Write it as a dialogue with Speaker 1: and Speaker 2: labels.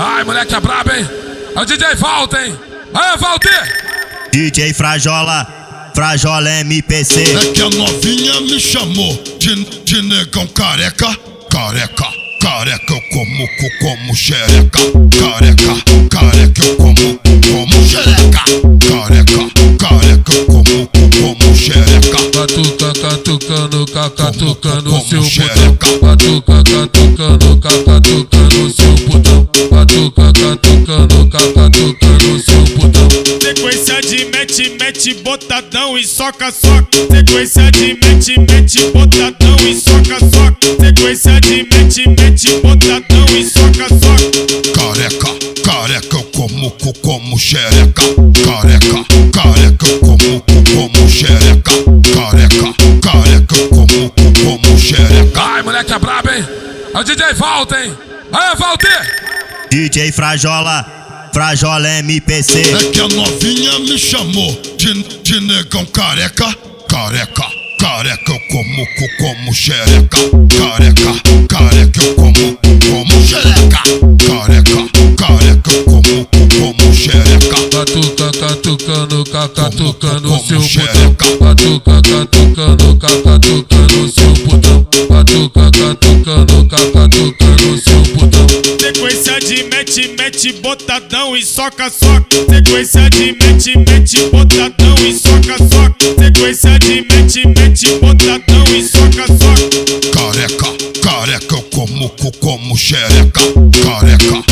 Speaker 1: Ai, moleque é brabo, hein? É o DJ Walter, hein? Aí, Walter!
Speaker 2: DJ Frajola, Frajola MPC.
Speaker 3: É que a novinha me chamou de negão careca. Careca, careca eu como xereca. Careca, careca eu como xereca. Careca, careca eu como xereca.
Speaker 1: Catuca, catucando, catucando seu
Speaker 3: xereca.
Speaker 1: putão. Catuca, catucando, catucando seu putão. Catuca, catucando, catucando seu putão.
Speaker 4: Sequência de mete, botadão e soca. Sequência de mete, botadão e soca. Sequência de mete, botadão e soca.
Speaker 3: Careca, careca eu como xereca. Careca, careca eu como xereca. Careca, careca eu como xereca.
Speaker 1: Ai, moleque é brabo, hein? É o DJ Walter, hein? Aí, Walter!
Speaker 2: DJ Frajola, Frajola MPC.
Speaker 3: É que a novinha me chamou de negão careca. Careca, careca eu como xereca. Careca, careca eu como xereca. Careca, careca eu como xereca.
Speaker 1: Catuca, catucando, catucando seu
Speaker 3: xereca.
Speaker 1: putão. Catuca, catucando, catucando seu putão. Catuca, catucando, catucando seu putão.
Speaker 4: Sequência de mete, botadão e soca. Sequência de mete, botadão e soca. Sequência de mete, botadão e soca.
Speaker 3: Careca, careca eu como xereca. Careca,